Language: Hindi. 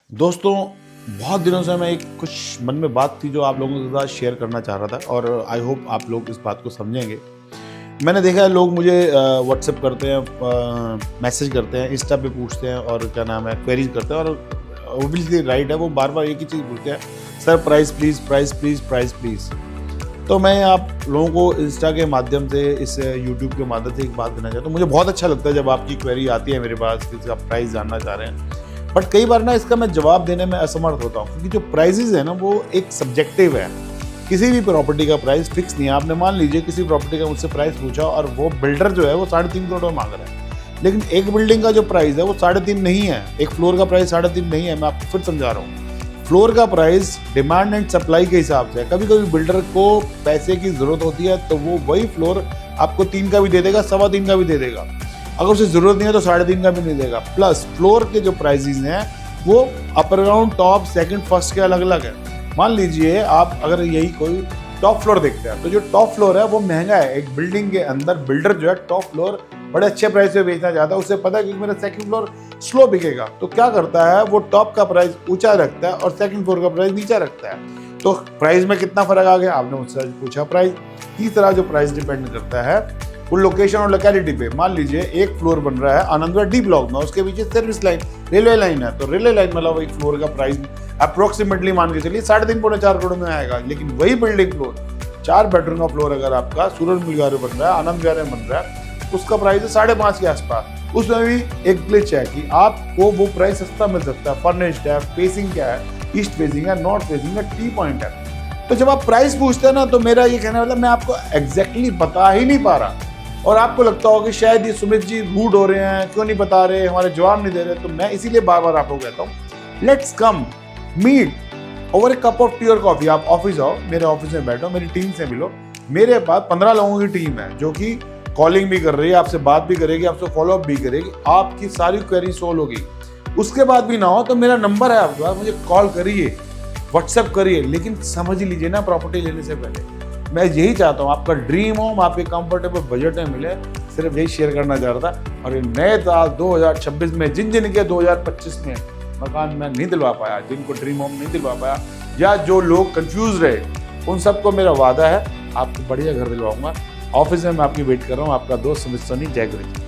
दोस्तों, बहुत दिनों से मैं एक कुछ मन में बात थी जो आप लोगों के साथ शेयर करना चाह रहा था और आई होप आप लोग इस बात को समझेंगे। मैंने देखा है लोग मुझे व्हाट्सएप करते हैं, मैसेज करते हैं, इंस्टा पे पूछते हैं और क्या नाम है क्वेरीज करते हैं और ऑब्वियसली राइट है, वो बार-बार एक ही चीज़ पूछते हैं, sir price please, price please, price please. तो मैं आप लोगों को इंस्टा के माध्यम से, इस यूट्यूब के माध्यम से एक बात देना चाहता हूँ। मुझे बहुत अच्छा लगता है जब आपकी क्वेरी आती है मेरे पास कि आप प्राइस जानना चाह रहे हैं। बट कई बार ना इसका मैं जवाब देने में असमर्थ होता हूँ क्योंकि जो प्राइसेस है ना वो एक सब्जेक्टिव है। किसी भी प्रॉपर्टी का प्राइस फिक्स नहीं है। आपने मान लीजिए किसी प्रॉपर्टी का मुझसे प्राइस पूछा और वो बिल्डर जो है वो 3.5 करोड़ में मांग रहा है, लेकिन एक बिल्डिंग का जो प्राइस है वो 3.5 नहीं है। एक फ्लोर का प्राइस 3.5 नहीं है। मैं आपको फिर समझा रहा हूँ, फ्लोर का प्राइस डिमांड एंड सप्लाई के हिसाब से है। कभी कभी बिल्डर को पैसे की जरूरत होती है तो वो वही फ्लोर आपको 3 का भी दे देगा, 3.25 का भी दे देगा। अगर उसे जरूरत नहीं है तो 3.5 का भी नहीं देगा। प्लस फ्लोर के जो प्राइसेस हैं वो upper ground, top, second, first के अलग अलग है। मान लीजिए आप अगर यही कोई टॉप फ्लोर देखते हैं तो जो टॉप फ्लोर है वो महंगा है। एक बिल्डिंग के अंदर बिल्डर जो है टॉप फ्लोर बड़े अच्छे प्राइस पे बेचना चाहता है। उसे पता है कि मेरा सेकंड फ्लोर स्लो बिकेगा, तो क्या करता है वो टॉप का प्राइस ऊंचा रखता है और सेकंड फ्लोर का प्राइस नीचा रखता है। तो प्राइस में कितना फर्क आ गया, आपने मुझसे पूछा प्राइस। तीसरा जो प्राइस डिपेंड करता है वो लोकेशन और लोकेलिटी पे। मान लीजिए एक फ्लोर बन रहा है आनंदविहार डी ब्लॉक में, उसके पीछे सर्विस लाइन, रेलवे लाइन है, तो रेलवे लाइन मतलब एक फ्लोर का प्राइस अप्रोक्सीमेटली मान के चलिए 3.5-4 करोड़ में आएगा। लेकिन वही बिल्डिंग फ्लोर 4 बेडरूम का फ्लोर अगर आपका सूरज मिलगार बन रहा है, आनंद विहार में बन रहा है, उसका प्राइस है 5.5 के आसपास। उसमें भी एक ग्लिच है कि आपको वो प्राइस सस्ता मिल सकता है। फर्निश्ड है, फेसिंग क्या है, ईस्ट फेसिंग है, नॉर्थ फेसिंग है, टी पॉइंट है। तो जब आप प्राइस पूछते हैं ना तो मेरा ये कहना मतलब मैं आपको एग्जैक्टली बता ही नहीं पा रहा और आपको लगता होगा कि शायद ये सुमित जी रूड हो रहे हैं, क्यों नहीं बता रहे, हमारे जवाब नहीं दे रहे। तो मैं इसीलिए बार बार आपको कहता हूँ, let's come meet over a cup of tea और कॉफी। आप ऑफिस आओ, मेरे ऑफिस में बैठो, मेरी टीम से मिलो। मेरे पास 15 लोगों की टीम है जो कि कॉलिंग भी कर रही है, आपसे बात भी करेगी, आपसे फॉलोअप भी करेगी, आपकी सारी क्वेरी सोल्व होगी। उसके बाद भी ना हो तो मेरा नंबर है आपके पास, मुझे कॉल करिए, व्हाट्सएप करिए, लेकिन समझ लीजिए ना प्रॉपर्टी लेने से पहले मैं यही चाहता हूँ आपका ड्रीम होम आपके कंफर्टेबल बजट में मिले। सिर्फ यही शेयर करना चाह रहा था। और ये नए साल 2026 में जिन के 2025 में मकान मैं नहीं दिलवा पाया, जिनको ड्रीम होम नहीं दिलवा पाया, या जो लोग कंफ्यूज रहे, उन सबको मेरा वादा है आपको बढ़िया घर दिलवाऊंगा। ऑफिस में मैं आपकी वेट कर रहा हूँ। आपका दोस्त सुमित सोनी। जय गुरु जी।